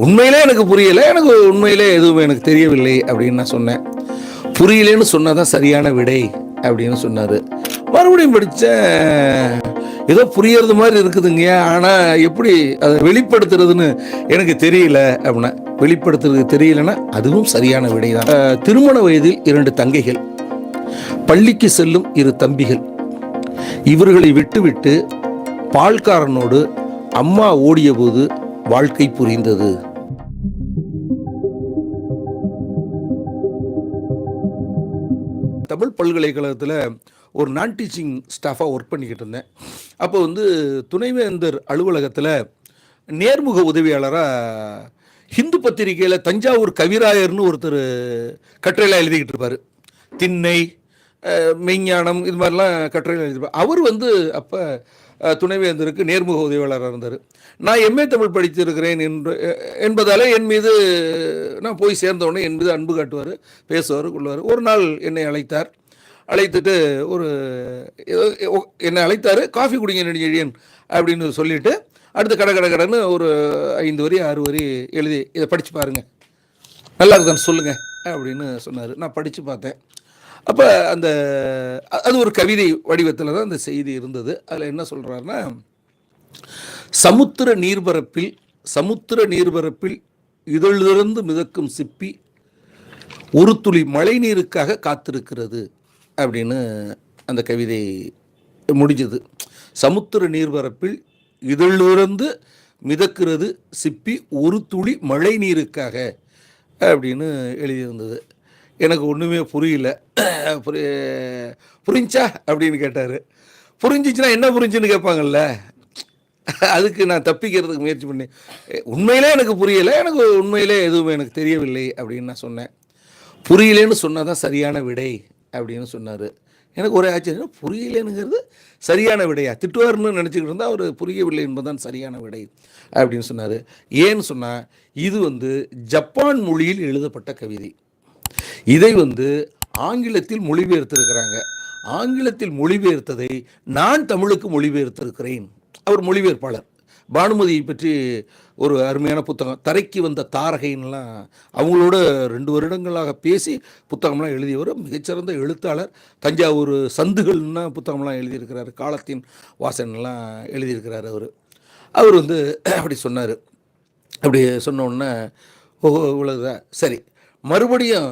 உண்மையிலே எனக்கு புரியலை, எனக்கு உண்மையிலே எதுவும் எனக்கு தெரியவில்லை அப்படின்னு நான் சொன்னேன். புரியலேன்னு சொன்னாதான் சரியான விடை அப்படின்னு சொன்னார். மறுபடியும் படித்தேன், ஏதோ புரியறது மாதிரி இருக்குதுங்க, ஆனால் எப்படி அதை வெளிப்படுத்துறதுன்னு எனக்கு தெரியல அப்படின்னா. வெளிப்படுத்துறது தெரியலன்னா அதுவும் சரியான விடை தான். திருமண வயதில் 2 தங்கைகள், பள்ளிக்கு செல்லும் 2 தம்பிகள். இவர்களை விட்டுவிட்டு பால்காரனோடு அம்மா ஓடிய போது வாழ்க்கை புரிந்தது. தமிழ் பல்கலைக்கழகத்தில் ஒரு நான் டீச்சிங் ஸ்டாஃபாக ஒர்க் பண்ணிக்கிட்டு இருந்தேன். அப்போ துணைவேந்தர் அலுவலகத்தில் நேர்முக உதவியாளராக ஹிந்து பத்திரிகையில் தஞ்சாவூர் கவிராயர்னு ஒருத்தர் கட்டுரையெல்லாம் எழுதிக்கிட்டு இருப்பார். திண்ணை, மெய்ஞானம், இது மாதிரிலாம் கட்டுரைகள் எழுதியிருப்பார். அவர் அப்போ துணைவேந்தருக்கு நேர்முக உதவியாளராக இருந்தார். நான் எம்ஏ தமிழ் படித்திருக்கிறேன் என்பதால் என் மீது நான் போய் சேர்ந்தவுடனே என் மீது அன்பு காட்டுவார், பேசுவார், கொள்வார். ஒரு நாள் என்னை அழைத்துட்டு என்னை அழைத்தார். காஃபி குடிங்க நெடுஞ்செழியன் அப்படின்னு சொல்லிவிட்டு அடுத்து கடைன்னு ஒரு 5 வரி 6 வரி எழுதி இதை படித்து பாருங்கள், நல்லா இருக்கான்னு சொல்லுங்கள் அப்படின்னு சொன்னார். நான் படித்து பார்த்தேன். அப்போ அது ஒரு கவிதை வடிவத்தில் தான் அந்த செய்தி இருந்தது. அதில் என்ன சொல்கிறாருன்னா, சமுத்திர நீர்பரப்பில் இதழிலிருந்து மிதக்கும் சிப்பி ஒரு துளி மழை நீருக்காக காத்திருக்கிறது அப்படின்னு அந்த கவிதை முடிஞ்சது. சமுத்திர நீர்பரப்பில் இதழிலிருந்து மிதக்கிறது சிப்பி ஒரு துளி மழை நீருக்காக அப்படின்னு எழுதியிருந்தது. எனக்கு ஒன்றுமே புரியல. புரிஞ்சா அப்படின்னு கேட்டார். புரிஞ்சிச்சுன்னா என்ன புரிஞ்சுன்னு கேட்பாங்கல்ல, அதுக்கு நான் தப்பிக்கிறதுக்கு முயற்சி பண்ணேன். உண்மையிலே எனக்கு புரியலை, எனக்கு உண்மையிலே எதுவும் எனக்கு தெரியவில்லை அப்படின்னு நான் சொன்னேன். புரியலேன்னு சொன்னாதான் சரியான விடை அப்படின்னு சொன்னார். எனக்கு ஒரே ஆச்சரியம், புரியலேனுங்கிறது சரியான விடையா? திட்டுவார்னு நினச்சிக்கிட்டு இருந்தால் அவர் புரியவில்லை என்பதுதான் சரியான விடை அப்படின்னு சொன்னார். ஏன்னு சொன்னால் இது ஜப்பான் மொழியில் எழுதப்பட்ட கவிதை. இதை ஆங்கிலத்தில் மொழிபெயர்த்திருக்கிறாங்க. ஆங்கிலத்தில் மொழிபெயர்த்ததை நான் தமிழுக்கு மொழிபெயர்த்திருக்கிறேன். அவர் மொழிபெயர்ப்பாளர். பானுமதியை பற்றி ஒரு அருமையான புத்தகம், தரைக்கு வந்த தாரகைன்னெலாம் அவங்களோட 2 வருடங்களாக பேசி புத்தகம்லாம் எழுதியவர். மிகச்சிறந்த எழுத்தாளர். தஞ்சாவூர் சந்துகள்னா புத்தகம்லாம் எழுதியிருக்கிறார். காலத்தின் வாசனைலாம் எழுதியிருக்கிறார். அவர் அப்படி சொன்னார். அப்படி சொன்னோன்னே ஓஹோ இவ்வளோதான், சரி மறுபடியும்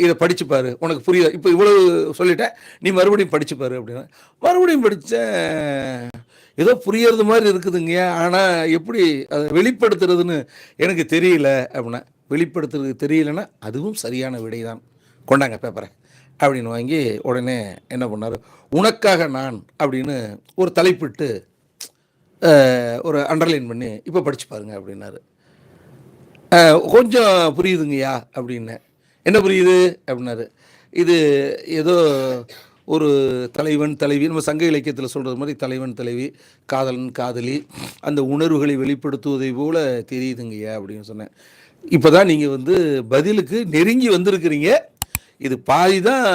இதை படிச்சுப்பார், உனக்கு புரியுதா, இப்போ இவ்வளவு சொல்லிட்டேன், நீ மறுபடியும் படிச்சுப்பார் அப்படின்னா. மறுபடியும் படித்தேன், ஏதோ புரியறது மாதிரி இருக்குதுங்க, ஆனால் எப்படி அதை வெளிப்படுத்துறதுன்னு எனக்கு தெரியல அப்படின்னா. வெளிப்படுத்துறது தெரியலன்னா அதுவும் சரியான விடை தான். கொண்டாங்க பேப்பரை அப்படின்னு வாங்கி உடனே என்ன பண்ணார், உனக்காக நான் அப்படின்னு ஒரு தலைப்பிட்டு ஒரு அண்டர்லைன் பண்ணி இப்போ படித்து பாருங்க அப்படின்னாரு. கொஞ்சம் புரியுதுங்கய்யா அப்படின்னேன். என்ன புரியுது அப்படின்னாரு. இது ஏதோ ஒரு தலைவன் தலைவி, நம்ம சங்க இலக்கியத்தில் சொல்கிறது மாதிரி தலைவன் தலைவி, காதலன் காதலி, அந்த உணர்வுகளை வெளிப்படுத்துவதை போல தெரியுதுங்கய்யா அப்படின்னு சொன்னேன். இப்போ தான் நீங்கள் பதிலுக்கு நெருங்கி வந்திருக்கிறீங்க. இது பாதி தான்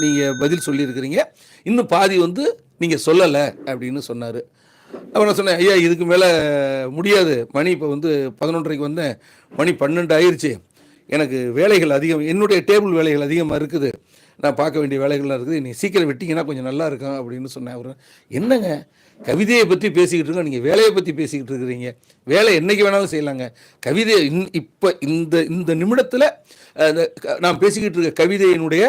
நீங்கள் பதில் சொல்லியிருக்கிறீங்க, இன்னும் பாதி நீங்கள் சொல்லலை அப்படின்னு சொன்னார். அப்போ நான் சொன்னேன், ஐயா இதுக்கு மேலே முடியாது, மணி இப்போ 11:30க்கு வந்தேன், மணி 12 ஆயிடுச்சு, எனக்கு வேலைகள் அதிகம், என்னுடைய டேபிள் வேலைகள் அதிகமாக இருக்குது, நான் பார்க்க வேண்டிய வேலைகள்லாம் இருக்குது, நீங்கள் சீக்கிரம் விட்டிங்கன்னா கொஞ்சம் நல்லா இருக்கும் அப்படின்னு சொன்னேன். அவர் என்னங்க கவிதையை பற்றி பேசிக்கிட்டு இருக்கோம், நீங்கள் வேலையை பற்றி பேசிக்கிட்டு இருக்கிறீங்க, வேலை என்றைக்கு வேணாலும் செய்யலாங்க, கவிதை இப்போ இந்த நிமிடத்தில் நான் பேசிக்கிட்டு இருக்க கவிதையினுடைய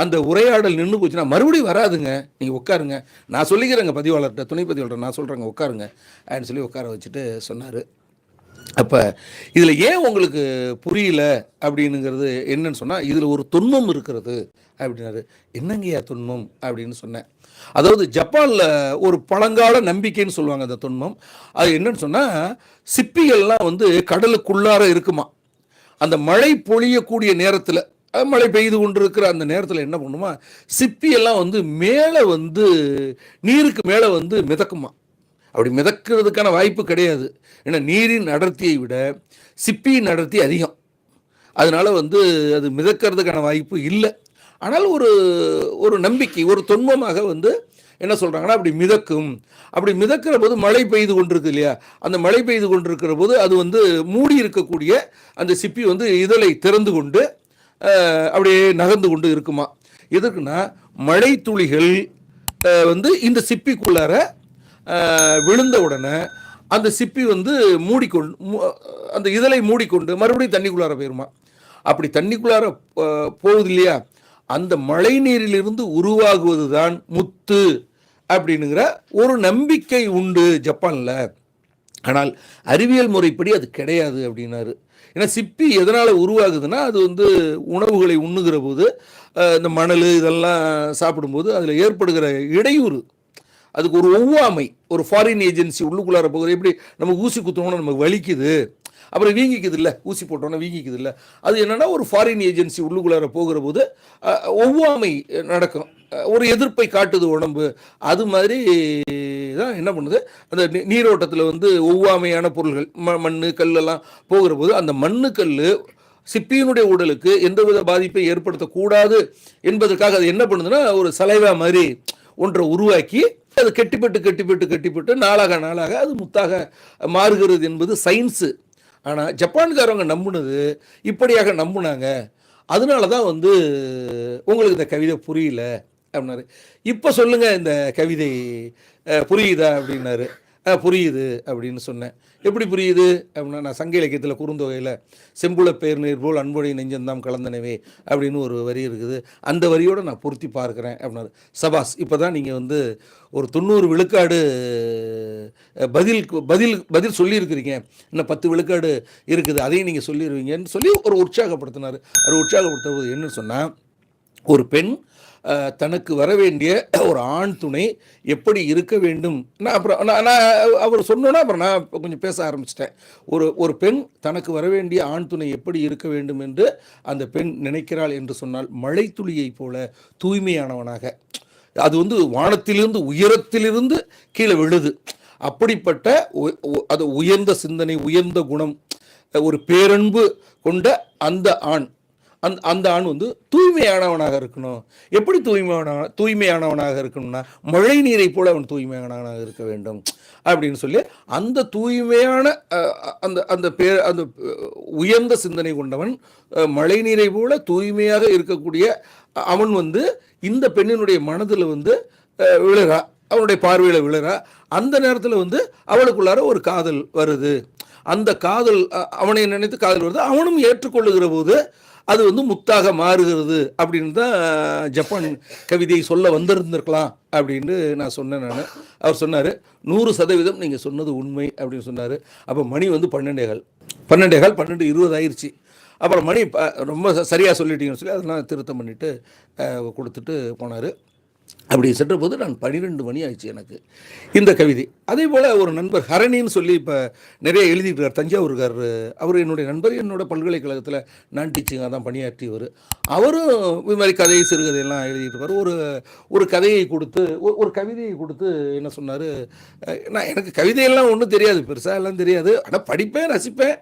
அந்த உரையாடல் நின்று போச்சுன்னா மறுபடியும் வராதுங்க, நீங்கள் உட்காருங்க, நான் சொல்லிக்கிறேங்க பதிவாளர்கிட்ட, துணை பதிவாளர்கிட்ட நான் சொல்கிறேங்க உட்காருங்க அப்படின்னு சொல்லி உட்கார வச்சுட்டு சொன்னார். அப்போ இதில் ஏன் உங்களுக்கு புரியல அப்படின்னுங்கிறது என்னன்னு சொன்னால், இதில் ஒரு தொன்மம் இருக்கிறது அப்படின்னாரு. என்னங்கய்யா தொன்மம் அப்படின்னு சொன்னேன். அதாவது ஜப்பானில் ஒரு பழங்கால நம்பிக்கைன்னு சொல்லுவாங்க அந்த தொன்மம். அது என்னன்னு சொன்னால், சிப்பிகள்லாம் கடலுக்குள்ளார இருக்குமா, அந்த மழை பொழியக்கூடிய நேரத்தில், மழை பெய்து கொண்டு இருக்கிற அந்த நேரத்தில் என்ன பண்ணுமா, சிப்பியெல்லாம் மேலே நீருக்கு மேலே மிதக்குமா. அப்படி மிதக்கிறதுக்கான வாய்ப்பு கிடையாது, ஏன்னா நீரின் அடர்த்தியை விட சிப்பியின் அடர்த்தி அதிகம், அதனால் அது மிதக்கிறதுக்கான வாய்ப்பு இல்லை. ஆனால் ஒரு நம்பிக்கை, ஒரு தொன்மமாக என்ன சொல்கிறாங்கன்னா அப்படி மிதக்கும். அப்படி மிதக்கிற போது மழை பெய்து கொண்டிருக்கு இல்லையா, அந்த மழை பெய்து கொண்டிருக்கிற போது அது வந்து மூடி இருக்கக்கூடிய அந்த சிப்பி வந்து இதழை திறந்து கொண்டு அப்படியே நகர்ந்து கொண்டு இருக்குமா. எதுக்குன்னா மழை துளிகள் வந்து இந்த சிப்பிக்குள்ளார விழுந்த உடனே அந்த சிப்பி வந்து மூடிக்கொண்டு அந்த இதழை மூடிக்கொண்டு மறுபடியும் தண்ணிக்குள்ளார போயிருமா. அப்படி தண்ணிக்குள்ளார போகுது இல்லையா, அந்த மழை நீரிலிருந்து உருவாகுவது தான் முத்து அப்படின்னுங்கிற ஒரு நம்பிக்கை உண்டு ஜப்பானில். ஆனால் அறிவியல் முறைப்படி அது கிடையாது அப்படின்னாரு. ஏன்னா சிப்பி எதனால் உருவாகுதுன்னா, அது வந்து உணவுகளை உண்ணுகிற போது இந்த மணல் இதெல்லாம் சாப்பிடும்போது அதில் ஏற்படுகிற இடையூறு, அதுக்கு ஒரு ஒவ்வாமை, ஒரு ஃபாரின் ஏஜென்சி உள்ளுக்குள்ளார போகுது. எப்படி நம்ம ஊசி குத்தணும்னா நமக்கு வலிக்குது, அப்புறம் வீங்கிக்குது இல்லை, ஊசி போட்டோன்னா வீங்கிக்குது இல்லை, அது என்னென்னா ஒரு ஃபாரின் ஏஜென்சி உள்ளுக்குள்ளார போகிற போது ஒவ்வாமை நடக்கும், ஒரு எதிர்ப்பை காட்டுது உடம்பு. அது மாதிரி தான் என்ன பண்ணுது, அந்த நீரோட்டத்தில் வந்து ஒவ்வாமையான பொருள்கள் மண் கல்லெல்லாம் போகிற போது அந்த மண்ணு கல் சிப்பியினுடைய உடலுக்கு எந்தவித பாதிப்பை ஏற்படுத்தக்கூடாது என்பதற்காக அது என்ன பண்ணுதுன்னா ஒரு சலைவா மாதிரி ஒன்றை உருவாக்கி அது கெட்டிப்பட்டு நாளாக அது முத்தாக மாறுகிறது என்பது சயின்ஸு. ஆனால் ஜப்பான்காரவங்க நம்பினது இப்படியாக நம்பினாங்க. அதனால தான் வந்து உங்களுக்கு இந்த கவிதை புரியல அப்படின்னாரு. இப்போ சொல்லுங்கள் இந்த கவிதை புரியுதா அப்படின்னாரு. புரியுது அப்படின்னு சொன்னேன். எப்படி புரியுது அப்படின்னா, நான் சங்க இலக்கியத்தில் குறுந்தொகையில் செம்புல பேர் நீர் போல் அன்புடைய நெஞ்சந்தாம் கலந்தனவே அப்படின்னு ஒரு வரி இருக்குது, அந்த வரியோடு நான் பொருத்தி பார்க்குறேன் அப்படின்னாரு. சபாஸ், இப்போ தான் நீங்கள் வந்து ஒரு 90 விழுக்காடு பதில் சொல்லியிருக்கிறீங்க, இன்னும் 10 விழுக்காடு இருக்குது, அதையும் நீங்கள் சொல்லிடுவீங்கன்னு சொல்லி ஒரு உற்சாகப்படுத்தினார். அவர் உற்சாகப்படுத்துவது என்னன்னு சொன்னால், ஒரு பெண் தனக்கு வர வேண்டிய ஒரு ஆண் துணை எப்படி இருக்க வேண்டும். நான் அவர் சொன்னோன்னா அப்புறம் நான் கொஞ்சம் பேச ஆரம்பிச்சிட்டேன். ஒரு பெண் தனக்கு வர வேண்டிய ஆண் துணை எப்படி இருக்க வேண்டும் என்று அந்த பெண் நினைக்கிறாள் என்று சொன்னால், மழை துளியை போல தூய்மையானவனாக, அது வந்து வானத்திலிருந்து உயரத்திலிருந்து கீழே விழுது, அப்படிப்பட்ட அது உயர்ந்த சிந்தனை, உயர்ந்த குணம், ஒரு பேரன்பு கொண்ட அந்த ஆண் வந்து தூய்மையானவனாக இருக்கணும். எப்படி தூய்மையானவனாக இருக்கணும்னா, மழை நீரை போல அவன் தூய்மையானவனாக இருக்க வேண்டும் அப்படின்னு சொல்லி அந்த தூய்மையான அந்த உயர்ந்த சிந்தனை கொண்டவன், மழை நீரை போல தூய்மையாக இருக்கக்கூடிய அவன் வந்து இந்த பெண்ணினுடைய மனதில் வந்து விழுறா, அவனுடைய பார்வையில் விழுறா. அந்த நேரத்தில் வந்து அவளுக்குள்ளார ஒரு காதல் வருது. அந்த காதல், அவனை நினைத்து காதல் வருது, அவனும் ஏற்றுக்கொள்ளுகிற போது அது வந்து முத்தாக மாறுகிறது அப்படின்னு தான் ஜப்பான் கவிதையை சொல்ல வந்திருந்திருக்கலாம் அப்படின்னு நான் சொன்னேன். அவர் சொன்னார், 100% நீங்கள் சொன்னது உண்மை அப்படின்னு சொன்னார். அப்போ மணி வந்து 12:20 ஆயிடுச்சு. அப்புறம் மணி ரொம்ப சரியாக சொல்லிட்டீங்கன்னு சொல்லி அதெல்லாம் திருத்தம் பண்ணிவிட்டு கொடுத்துட்டு போனார். அப்படி சென்ற போது நான் 12 மணி ஆயிடுச்சு எனக்கு இந்த கவிதை. அதே போல் ஒரு நண்பர் ஹரணின்னு சொல்லி இப்போ நிறைய எழுதிட்டுருக்கார், தஞ்சாவூர்கார். அவர் என்னுடைய நண்பர், என்னோட பல்கலைக்கழகத்தில் நான் டீச்சிங்காக தான் பணியாற்றியவர். அவரும் இது மாதிரி கதை சிறுகதையெல்லாம் எழுதிட்டு இருப்பார். ஒரு கதையை கொடுத்து ஒரு கவிதையை கொடுத்து என்ன சொன்னார், நான் எனக்கு கவிதையெல்லாம் ஒன்றும் தெரியாது, பெருசாக எல்லாம் தெரியாது, ஆனால் படிப்பேன், ரசிப்பேன்,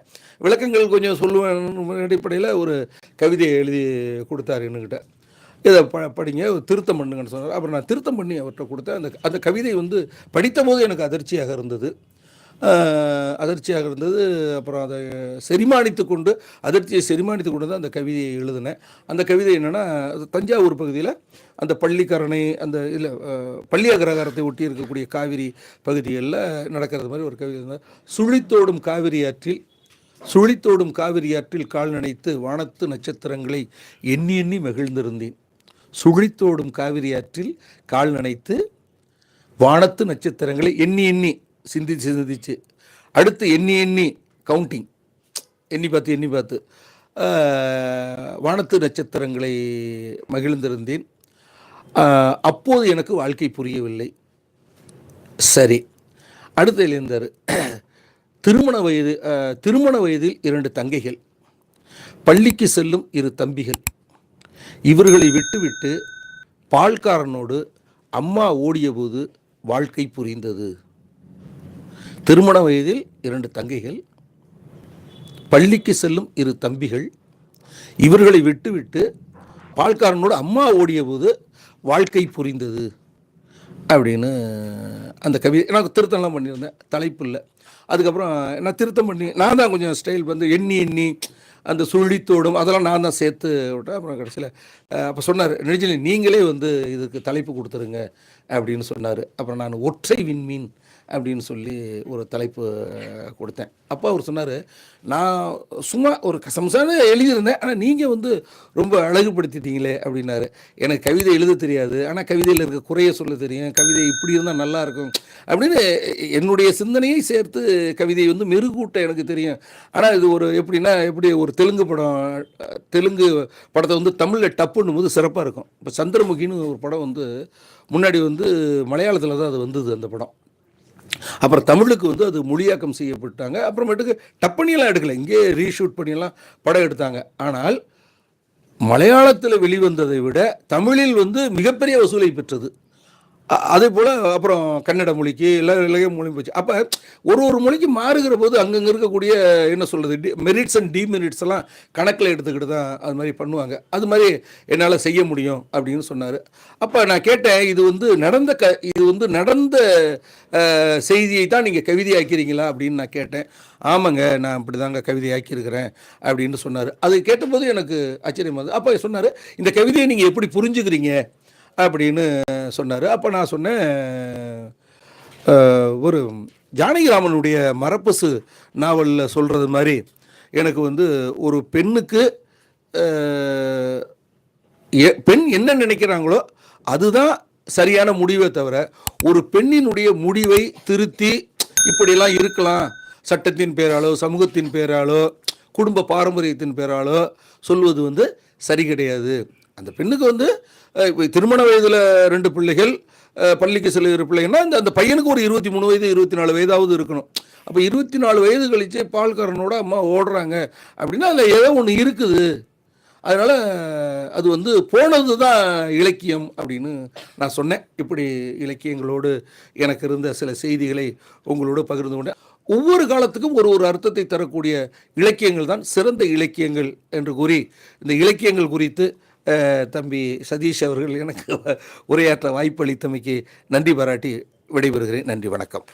விளக்கங்கள் கொஞ்சம் சொல்லுவேன் அடிப்படையில் ஒரு கவிதையை எழுதி கொடுத்தார் என்கிட்ட. இதை படிங்க, திருத்தம் பண்ணுங்கன்னு சொன்னார். அப்புறம் நான் திருத்தம் பண்ணி அவர்கிட்ட கொடுத்தேன். அந்த கவிதை வந்து படித்த போது எனக்கு அதிர்ச்சியாக இருந்தது. அப்புறம் அதை அதிர்ச்சியை செரிமானித்து கொண்டு தான் அந்த கவிதையை எழுதினேன். அந்த கவிதை என்னென்னா, தஞ்சாவூர் பகுதியில் அந்த பள்ளிக்கரணை, அந்த இல்லை பள்ளி அகரகாரத்தை ஒட்டி இருக்கக்கூடிய காவிரி பகுதிகளில் நடக்கிறது மாதிரி ஒரு கவிதை. சுழித்தோடும் காவிரி ஆற்றில் கால் நனைத்து வானத்து நட்சத்திரங்களை எண்ணி எண்ணி மகிழ்ந்திருந்தேன். சுழித்தோடும் காவிரி ஆற்றில் கால் நனைத்து வானத்து நட்சத்திரங்களை எண்ணி எண்ணி சிந்திச்சு அடுத்து எண்ணி கவுண்டிங் எண்ணி பார்த்து வானத்து நட்சத்திரங்களை மகிழ்ந்திருந்தேன். அப்போது எனக்கு வாழ்க்கை புரியவில்லை. சரி, அடுத்து எழுந்தார். திருமண வயதில் 2 தங்கைகள், பள்ளிக்கு செல்லும் 2 தம்பிகள். இவர்களை விட்டுவிட்டு பால்காரனோடு அம்மா ஓடிய போது வாழ்க்கை புரிந்தது. திருமண வயதில் 2 தங்கைகள், பள்ளிக்கு செல்லும் 2 தம்பிகள். இவர்களை விட்டுவிட்டு பால்காரனோடு அம்மா ஓடிய போது வாழ்க்கை புரிந்தது. அப்படின்னு அந்த கவிதை நான் திருத்தம்லாம் பண்ணியிருந்தேன், தலைப்பு இல்லை. அதுக்கப்புறம் நான் திருத்தம் பண்ணி நான் தான் கொஞ்சம் ஸ்டைல் வந்து எண்ணி எண்ணி அந்த சுழித்தோடும் அதெல்லாம் நான் தான் சேர்த்து விட்டேன். அப்புறம் கடைசியில் அப்போ சொன்னார், நெடுஞ்செழி நீங்களே வந்து இதுக்கு தலைப்பு கொடுத்துருங்க அப்படின்னு சொன்னார். அப்புறம் நான் ஒற்றை விண்மீன் அப்படின்னு சொல்லி ஒரு தலைப்பு கொடுத்தேன். அப்போ அவர் சொன்னார், நான் சும்மா ஒரு கசம்சான எழுதியிருந்தேன், ஆனால் நீங்கள் வந்து ரொம்ப அழகுபடுத்திட்டீங்களே அப்படின்னாரு. எனக்கு கவிதை எழுத தெரியாது, ஆனால் கவிதையில் இருக்க குறைய சொல்ல தெரியும், கவிதை இப்படி இருந்தால் நல்லாயிருக்கும் அப்படின்னு என்னுடைய சிந்தனையை சேர்த்து கவிதையை வந்து மெருகூட்ட எனக்கு தெரியும். ஆனால் இது ஒரு எப்படின்னா எப்படி ஒரு தெலுங்கு படத்தை வந்து தமிழில் டப்புன்னும் போது சிறப்பாக இருக்கும். இப்போ சந்திரமுகின்னு ஒரு படம் வந்து முன்னாடி வந்து மலையாளத்தில் தான் அது வந்தது அந்த படம். அப்புறம் தமிழுக்கு வந்து அது மொழியாக்கம் செய்யப்பட்டாங்க. அப்புறமேட்டுக்கு டப்பணியெல்லாம் எடுக்கலை, இங்கே ரீஷூட் பண்ணியெல்லாம் படம் எடுத்தாங்க. ஆனால் மலையாளத்தில் வெளிவந்ததை விட தமிழில் வந்து மிகப்பெரிய வசூலை பெற்றது. அதே போல் அப்புறம் கன்னட மொழிக்கு இலங்கை மொழி போச்சு. அப்போ ஒரு மொழிக்கு மாறுகிற போது அங்கங்கே இருக்கக்கூடிய என்ன சொல்கிறது மெரிட்ஸ் அண்ட் டிமெரிட்ஸ் எல்லாம் கணக்கில் எடுத்துக்கிட்டு தான் அது மாதிரி பண்ணுவாங்க. அது மாதிரி என்னால் செய்ய முடியும் அப்படின்னு சொன்னார். அப்போ நான் கேட்டேன், இது வந்து நடந்த செய்தியை தான் நீங்கள் கவிதையாக்கிறீங்களா அப்படின்னு நான் கேட்டேன். ஆமாங்க, நான் இப்படி தாங்க கவிதையாக்கியிருக்கிறேன் அப்படின்னு சொன்னார். அது கேட்டபோது எனக்கு ஆச்சரியமாக. அப்போ சொன்னார், இந்த கவிதையை நீங்கள் எப்படி புரிஞ்சுக்கிறீங்க அப்படின்னு சொன்னார். அப்போ நான் சொன்னேன், ஒரு ஜானகிராமனுடைய மரப்பசு நாவலில் சொல்கிறது மாதிரி எனக்கு வந்து ஒரு பெண்ணுக்கு பெண் என்ன நினைக்கிறாங்களோ அதுதான் சரியான முடிவை தவிர ஒரு பெண்ணினுடைய முடிவை திருத்தி இப்படியெல்லாம் இருக்கலாம் சட்டத்தின் பேராலோ சமூகத்தின் பேராலோ குடும்ப பாரம்பரியத்தின் பேராலோ சொல்வது வந்து சரி கிடையாது. அந்த பெண்ணுக்கு வந்து திருமண வயதில் 2 பிள்ளைகள், பள்ளிக்கு செல்லுகிற பிள்ளைங்கன்னா அந்த பையனுக்கு ஒரு 23 வயது 24 வயதாவது இருக்கணும். அப்போ 24 வயது கழித்து பால்காரனோட அம்மா ஓடுறாங்க அப்படின்னா அதில் ஏதோ ஒன்று இருக்குது. அதனால் அது வந்து போனது தான் இலக்கியம் அப்படின்னு நான் சொன்னேன். இப்படி இலக்கியங்களோடு எனக்கு இருந்த சில செய்திகளை உங்களோடு பகிர்ந்து கொண்டேன். ஒவ்வொரு காலத்துக்கும் ஒரு அர்த்தத்தை தரக்கூடிய இலக்கியங்கள் தான் சிறந்த இலக்கியங்கள் என்று கூறி இந்த இலக்கியங்கள் குறித்து தம்பி சதீஷ் அவர்கள் எனக்கு உரையாற்ற வாய்ப்பு அளித்தமைக்கு நன்றி பாராட்டி விடைபெறுகிறேன். நன்றி, வணக்கம்.